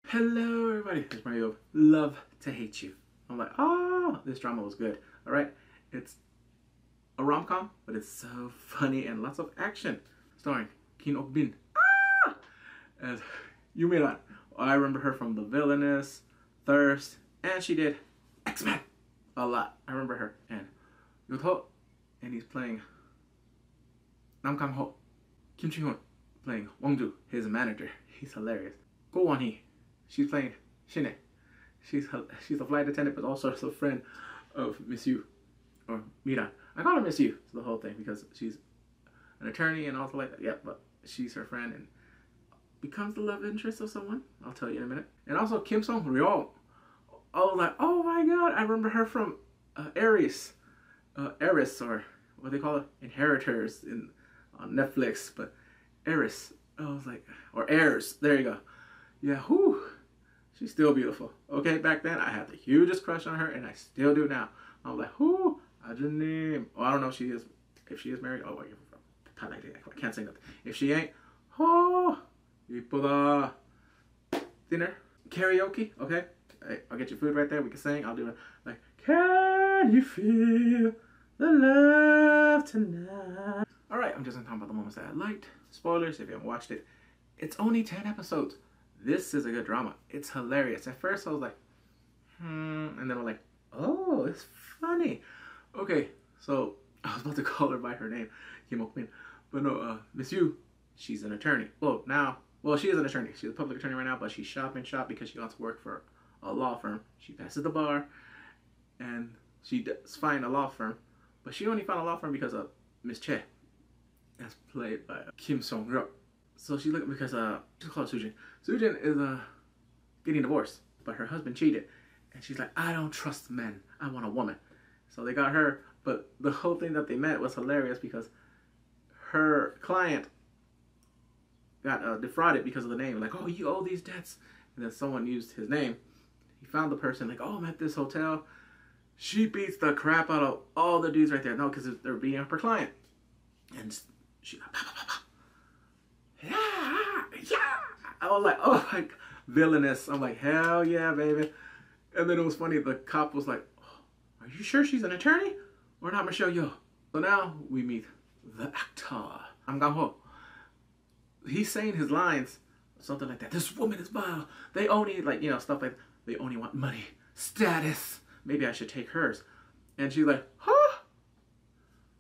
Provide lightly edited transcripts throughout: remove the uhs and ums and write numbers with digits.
Hello everybody, it's Mario of Love to Hate You. I'm like, oh, this drama was good. Alright, it's a rom-com, but it's so funny and lots of action. Starring Kim Ok-bin. As Yumiran. I remember her from The Villainous, Thirst, and she did X-Men a lot. I remember her. And Yotho, and he's playing Nam Kang-ho. Kim Chi-hoon playing Wong-ju, his manager. He's hilarious. Go Won-hee. She's playing Shine. She's a flight attendant, but also a friend of Miss Yu, or Miran. I call her Miss Yu. It's the whole thing because she's an attorney and also like that. Yeah, but she's her friend and becomes the love interest of someone. I'll tell you in a minute. And also Kim Song-ryol. I was like, oh my god, I remember her from Aries, or what they call it, Inheritors on Netflix. But Aries, I was like, or Heirs. There you go. Yeah, whew. She's still beautiful. Okay, back then I had the hugest crush on her, and I still do now. I'm like, whoo, 아주님. Oh, I don't know if she is married. Oh, wait, I can't say nothing. If she ain't, oh, 이쁘다. Dinner, karaoke. Okay, I'll get your food right there. We can sing. I'll do it like, can you feel the love tonight? All right, I'm just gonna talk about the moments that I liked. Spoilers if you haven't watched it. It's only 10 episodes. This is a good drama. It's hilarious. At first I was like, and then I'm like, oh, it's funny. Okay, so I was about to call her by her name, Kim Ok-bin, but no, Miss Yu, she's an attorney. Well, she is an attorney. She's a public attorney right now, but she's shop because she wants to work for a law firm. She passes the bar, and she does find a law firm, but she only found a law firm because of Miss Che, as played by Kim Song-ryol. So she looked because she's called Sujin. Sujin is getting divorced, but her husband cheated, and she's like, I don't trust men. I want a woman. So they got her, but the whole thing that they met was hilarious because her client got defrauded because of the name. Like, oh, you owe these debts, and then someone used his name. He found the person like, oh, I'm at this hotel. She beats the crap out of all the dudes right there. No, because they're beating up her client, and she like, bah, bah, bah, bah. Yeah. I was like, oh my god, villainous. I'm like, hell yeah, baby. And then it was funny. The cop was like, oh, are you sure she's an attorney or not, Michelle Yeoh? So now we meet the actor, Nam Kang-ho. He's saying his lines, something like that. This woman is vile. They only stuff like they only want money, status. Maybe I should take hers. And she's like, huh?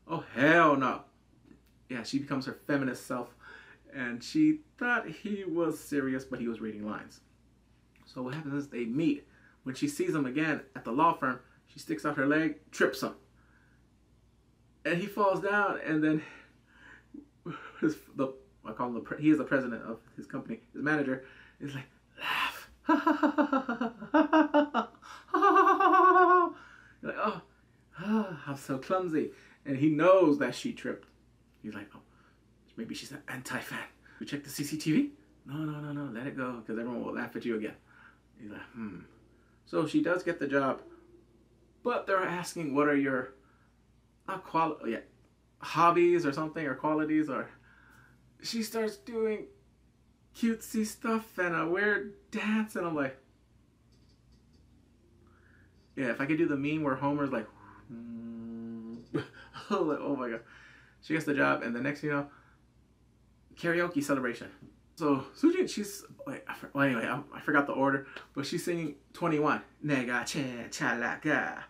Oh hell no. Yeah, she becomes her feminist self. And she thought he was serious, but he was reading lines. So what happens is they meet. When she sees him again at the law firm, she sticks out her leg, trips him. And he falls down, and then I call him he is the president of his company, his manager, is like, laugh. You're like, oh, I'm so clumsy. And he knows that she tripped. He's like, oh, maybe she's an anti-fan. We check the CCTV? No, let it go, because everyone will laugh at you again. He's like, So she does get the job, but they're asking what are your hobbies or something, or qualities, or she starts doing cutesy stuff and a weird dance, and I'm like, yeah, if I could do the meme where Homer's like, oh my god. She gets the job, and the next thing you know, karaoke celebration. So Sujin, she's like, anyway, I forgot the order, but she's singing 21. Nega che chalaga,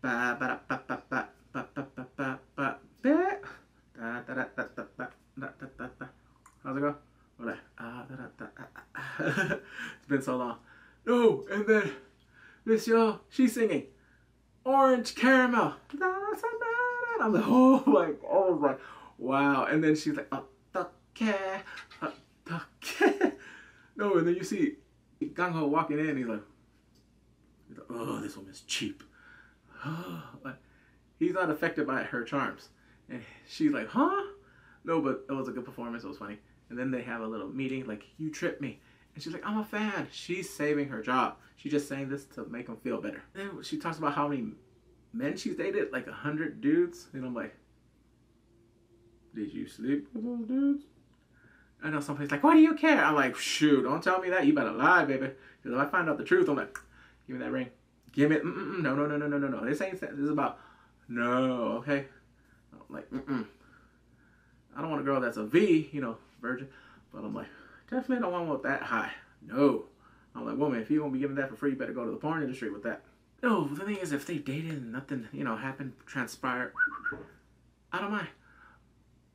ba ba ba ba ba ba ba ba ba ba ba da da da da da da da da. How's it go? Like, it's been so long. No, and then Miss Yeoh, she's singing Orange Caramel. I'm like, oh my, wow. And then she's like, no, and then you see Kang-ho walking in, he's like, oh, this woman's cheap. Like, he's not affected by her charms. And she's like, huh? No, but it was a good performance, it was funny. And then they have a little meeting, like, you tripped me. And she's like, I'm a fan. She's saving her job. She's just saying this to make him feel better. Then she talks about how many men she's dated, like 100 dudes. And I'm like, did you sleep with those dudes? I know somebody's like, why do you care? I'm like, shoot, don't tell me that. You better lie, baby. Because if I find out the truth, I'm like, give me that ring. Give me it. No, no, no, no, no, no, no. This ain't that. This is about, no, okay? I'm like, I don't want a girl that's a V, you know, virgin. But I'm like, definitely don't want one with that high. No. I'm like, woman, if you won't be giving that for free, you better go to the porn industry with that. No, the thing is, if they dated and nothing, you know, happened, transpired, I don't mind.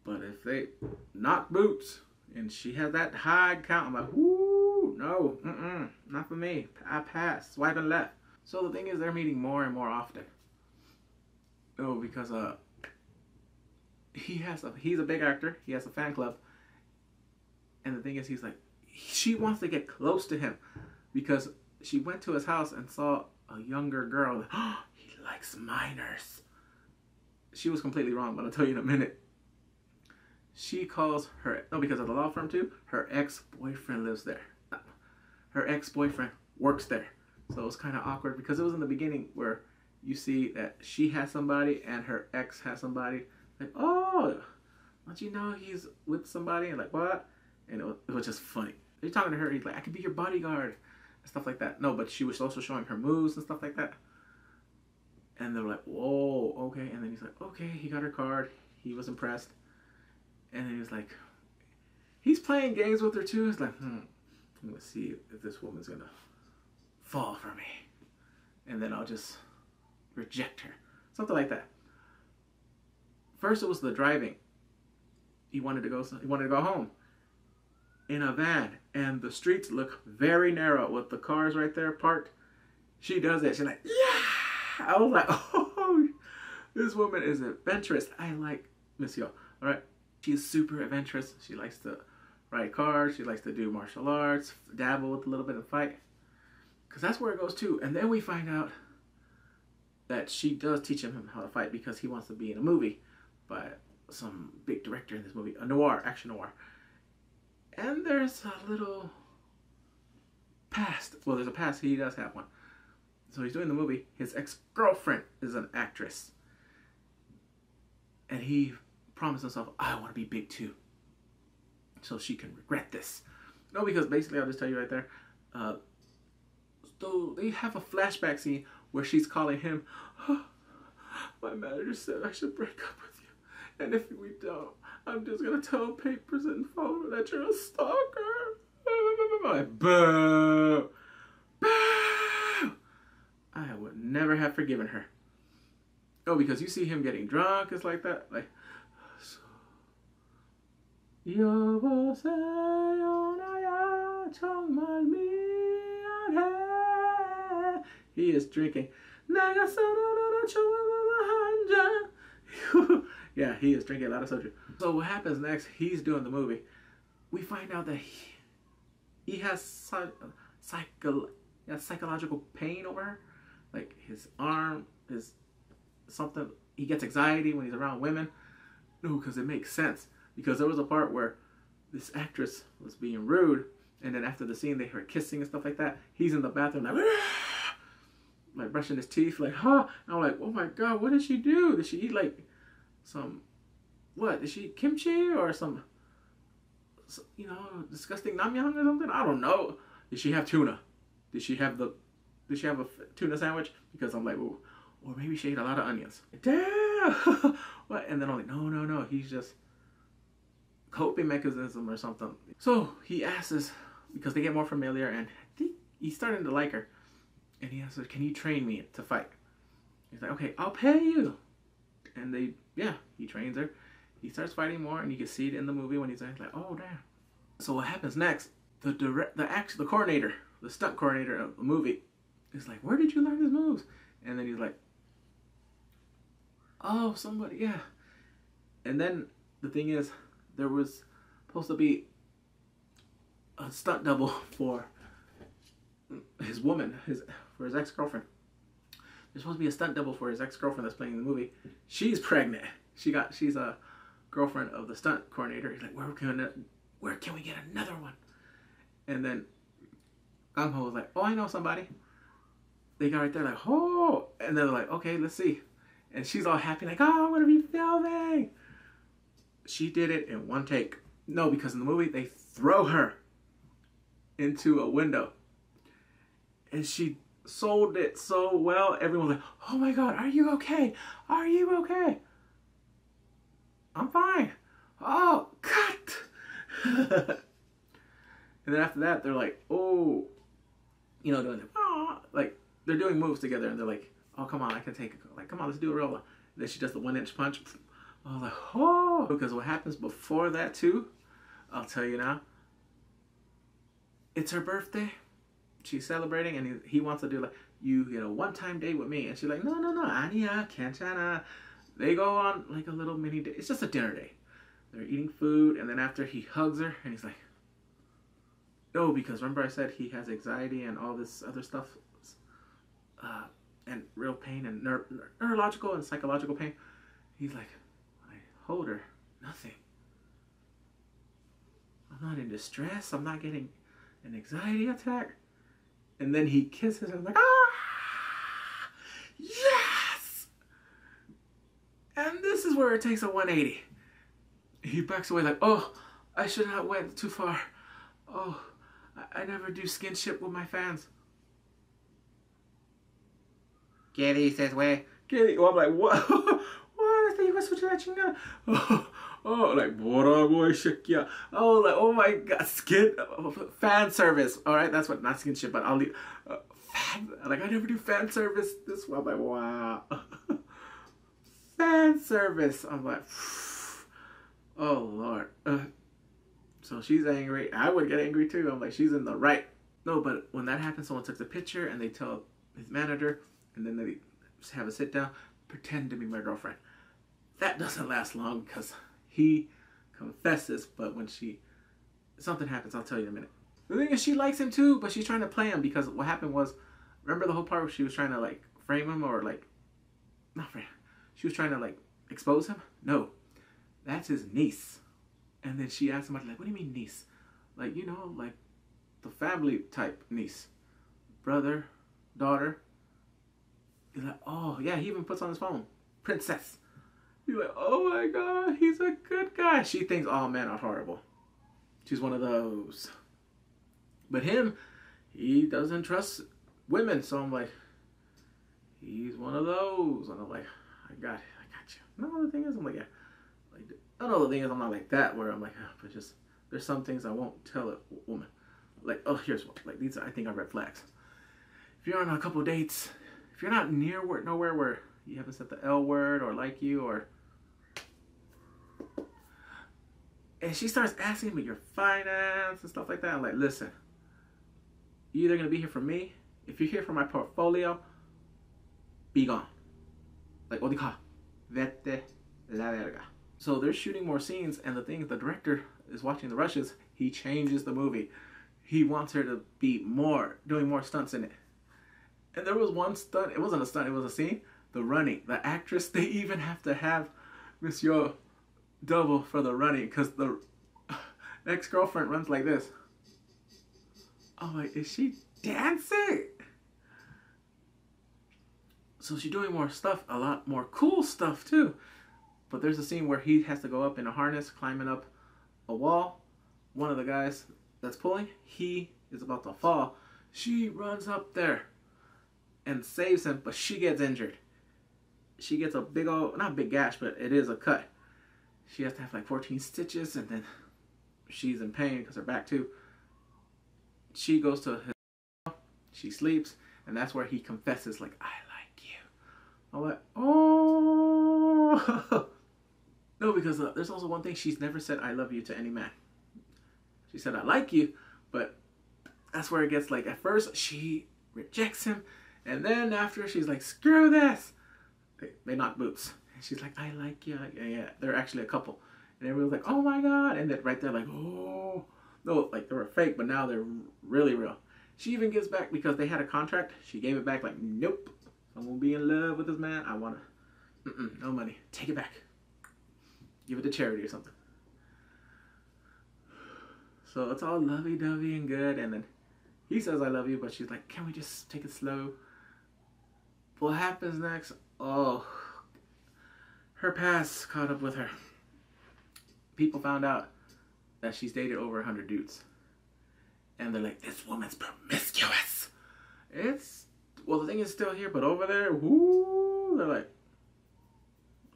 But if they knock boots and she has that high count, I'm like, whoo, no, not for me. I pass, swiping left. So the thing is, they're meeting more and more often. Oh, because he's a big actor. He has a fan club. And the thing is, he's like, she wants to get close to him because she went to his house and saw a younger girl. Oh, he likes minors. She was completely wrong, but I'll tell you in a minute. She calls her, no, because of the law firm too, her ex-boyfriend lives there. Her ex-boyfriend works there. So it was kind of awkward because it was in the beginning where you see that she has somebody and her ex has somebody. Like, oh, don't you know he's with somebody? And like, what? And it was just funny. They're talking to her. He's like, I could be your bodyguard. And stuff like that. No, but she was also showing her moves and stuff like that. And they're like, whoa, okay. And then he's like, okay, he got her card. He was impressed. And then he was like, he's playing games with her too. He's like, I'm going to see if this woman's going to fall for me. And then I'll just reject her. Something like that. First it was the driving. He wanted to go home in a van, and the streets look very narrow with the cars right there parked. She does it. She's like, yeah. I was like, oh, this woman is adventurous. I like Miss Yo. All right. She's super adventurous. She likes to ride cars. She likes to do martial arts, dabble with a little bit of fight. Because that's where it goes too. And then we find out that she does teach him how to fight because he wants to be in a movie by some big director in this movie, a noir, action noir. And there's a little past. Well, there's a past. He does have one. So he's doing the movie. His ex-girlfriend is an actress. And he promised himself, I want to be big too. So she can regret this. No, because basically, I'll just tell you right there. So they have a flashback scene where she's calling him, oh, my manager said I should break up with you. And if we don't, I'm just going to tell papers and phone that you're a stalker. Boo! Boo! I would never have forgiven her. Oh, because you see him getting drunk, it's like that. Like, so, he is drinking. Yeah, he is drinking a lot of soju. So what happens next, he's doing the movie. We find out that he has psychological pain over her. Like his arm is something, he gets anxiety when he's around women. No, because it makes sense. Because there was a part where this actress was being rude, and then after the scene they heard kissing and stuff like that. He's in the bathroom like brushing his teeth, like, huh? And I'm like, oh my god, what did she do? Did she eat like some, what? Did she eat kimchi or some, you know, disgusting namyang or something? I don't know. Did she have tuna? Did she have a tuna sandwich? Because I'm like, oh, or maybe she ate a lot of onions. Damn! What? And then I'm like, no, he's just coping mechanism or something. So he asks us, because they get more familiar, and I think he's starting to like her. And he asks her, can you train me to fight? He's like, okay, I'll pay you. And he trains her. He starts fighting more, and you can see it in the movie when he's like, oh damn. So what happens next? The coordinator, the stunt coordinator of the movie, is like, where did you learn these moves? And then he's like, oh, somebody, yeah. And then the thing is, there was supposed to be a stunt double for his woman, for his ex-girlfriend. There's supposed to be a stunt double for his ex-girlfriend that's playing in the movie. She's pregnant. She's a girlfriend of the stunt coordinator. He's like, where can we get another one? And then Gang Ho was like, oh, I know somebody. They got right there like, oh, and they're like, okay, let's see. And she's all happy, like, oh, I'm gonna be filming. She did it in one take. No, because in the movie they throw her into a window. And she sold it so well. Everyone's like, oh my God, are you okay? Are you okay? I'm fine. Oh, cut. And then after that, they're like, oh, you know, doing like they're doing moves together, and they're like, oh, come on, I can take it. Like, come on, let's do a real one. And then she does the 1-inch punch. I was like, oh, because what happens before that too, I'll tell you now. It's her birthday. She's celebrating, and he wants to do like, you get a one-time date with me. And she's like, no, Anya, 괜찮아. They go on like a little mini date. It's just a dinner date. They're eating food, and then after he hugs her, and he's like, no, because remember I said he has anxiety and all this other stuff, and real pain and neurological and psychological pain. He's like, I hold her, nothing. I'm not in distress. I'm not getting an anxiety attack. And then he kisses her. I'm like, ah, yes! And this is where it takes a 180. He backs away like, oh, I should not went too far. Oh, I never do skinship with my fans. Kitty says, way. Kitty. Well, I'm like, what? What? 이거 수지라친가? Oh, like, 뭐라고, 이 새끼야. Oh, like, oh my God, fan service. All right, that's what, not skinship, but I'll leave. Like, I never do fan service. This one, I'm like, wow. Fan service. I'm like, oh, Lord. So she's angry. I would get angry too. I'm like, she's in the right. No, but when that happens, someone takes a picture and they tell his manager, and then they have a sit down, pretend to be my girlfriend. That doesn't last long because he confesses, but when something happens, I'll tell you in a minute. The thing is, she likes him too, but she's trying to play him because what happened was, remember the whole part where she was trying to like frame him or like, not frame, she was trying to like expose him? No, that's his niece. And then she asked him, like, what do you mean niece? Like, you know, like the family type niece. Brother, daughter. He's like, oh, yeah, he even puts on his phone. Princess. He's like, oh my God, he's a good guy. She thinks all men are horrible. She's one of those. But him, he doesn't trust women. So I'm like, he's one of those. And I'm like, I got you. No, the thing is, I'm like, yeah. Like, I know the thing is, I'm not like that where I'm like, oh, but just, there's some things I won't tell a woman. Like, oh, here's one. Like, these I think are red flags. If you're on a couple dates, if you're not near nowhere where you haven't said the L word or like you or... And she starts asking me your finance and stuff like that. I'm like, listen, you're either going to be here for me. If you're here for my portfolio, be gone. Like, 어디 가? Vete la verga. So they're shooting more scenes, and the thing is, the director is watching the rushes. He changes the movie. He wants her to be doing more stunts in it. And there was one stunt. It wasn't a stunt. It was a scene. The running. The actress, they even have to have Monsieur double for the running because the ex-girlfriend runs like this. I'm like, is she dancing? So she's doing more stuff, a lot more cool stuff too. But there's a scene where he has to go up in a harness, climbing up a wall. One of the guys that's pulling, he is about to fall. She runs up there and saves him, but she gets injured. She gets a big old, not big gash, but it is a cut. She has to have like 14 stitches, and then she's in pain because her back too. She goes to his, she sleeps, and that's where he confesses, like, I like you. I'm like, oh. No, because there's also one thing. She's never said I love you to any man. She said I like you, but that's where it gets like, at first she rejects him, and then after she's like, screw this. They knock boots. And she's like, I like you. Yeah, they're actually a couple. And everyone's like, oh my God. And then right there like, oh. No, like they were fake, but now they're really real. She even gives back because they had a contract. She gave it back like, nope. I'm going to be in love with this man. I want to, no money. Take it back. Give it to charity or something. So it's all lovey-dovey and good. And then he says, I love you. But she's like, can we just take it slow? What happens next? Oh, her past caught up with her. People found out that she's dated over 100 dudes. And they're like, this woman's promiscuous. Well, the thing is still here, but over there, whoo, they're like,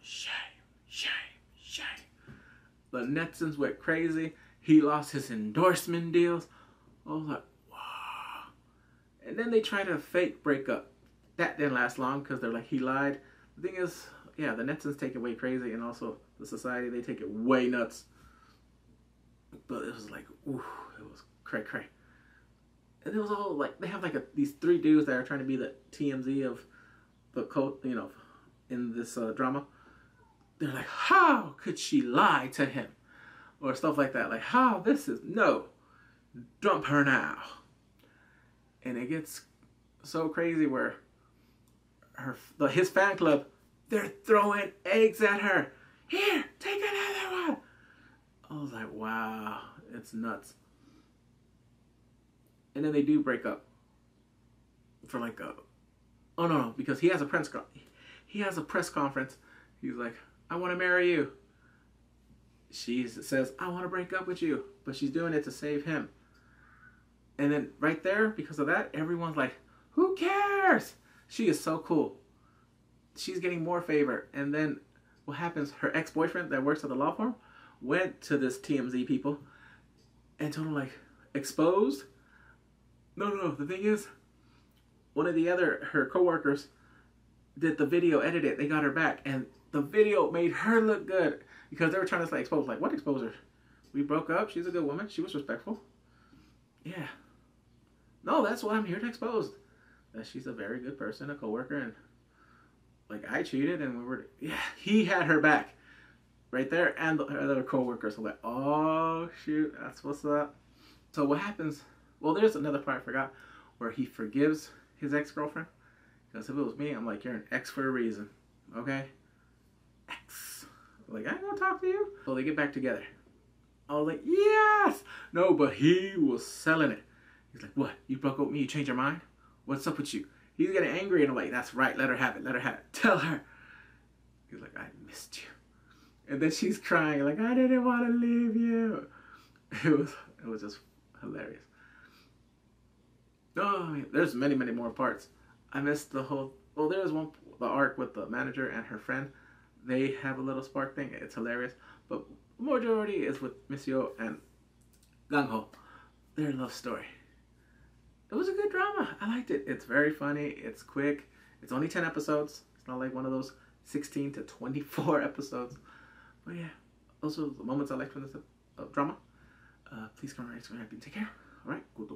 shame, shame, shame. The netizens went crazy. He lost his endorsement deals. I was like, wow. And then they try to fake break up. That didn't last long because they're like, he lied. The thing is, yeah, the netizens take it way crazy, and also the society, they take it way nuts. But it was like, ooh, it was cray cray. And it was all like, they have like these three dudes that are trying to be the TMZ of the cult, you know, in this drama. They're like, how could she lie to him? Or stuff like that. Like, how no, dump her now. And it gets so crazy where his fan club, they're throwing eggs at her. Here, take another one. I was like, wow, it's nuts. And then they do break up for like oh no, because he has a press conference. He's like, I want to marry you. She says, I want to break up with you, but she's doing it to save him. And then right there, because of that, everyone's like, who cares? She is so cool. She's getting more favor. And then what happens? Her ex-boyfriend that works at the law firm went to this TMZ people and told them, like, exposed. No. The thing is, one of her co-workers did the video, edited. They got her back, and the video made her look good because they were trying to like expose. Like, what exposure? We broke up. She's a good woman. She was respectful. Yeah. No, that's what I'm here to expose. That she's a very good person, a co-worker, and like I cheated, and he had her back right there, and the other co-workers were like, oh shoot, that's what's up. So what happens? Well, there's another part I forgot where he forgives his ex-girlfriend. Because if it was me, I'm like, you're an ex for a reason. Okay? Ex. Like, I ain't gonna talk to you. So they get back together. I was like, yes! No, but he was selling it. He's like, what? You broke up with me? You changed your mind? What's up with you? He's getting angry, and I'm like, that's right. Let her have it. Let her have it. Tell her. He's like, I missed you. And then she's crying, like, I didn't want to leave you. It was just hilarious. Oh, there's many, many more parts. I missed the whole. Well, there's the arc with the manager and her friend. They have a little spark thing. It's hilarious. But the majority is with Monsieur and Gung Ho. Their love story. It was a good drama. I liked it. It's very funny. It's quick. It's only 10 episodes. It's not like one of those 16 to 24 episodes. But yeah, those are the moments I liked from this drama. Please come on, take care. All right, good.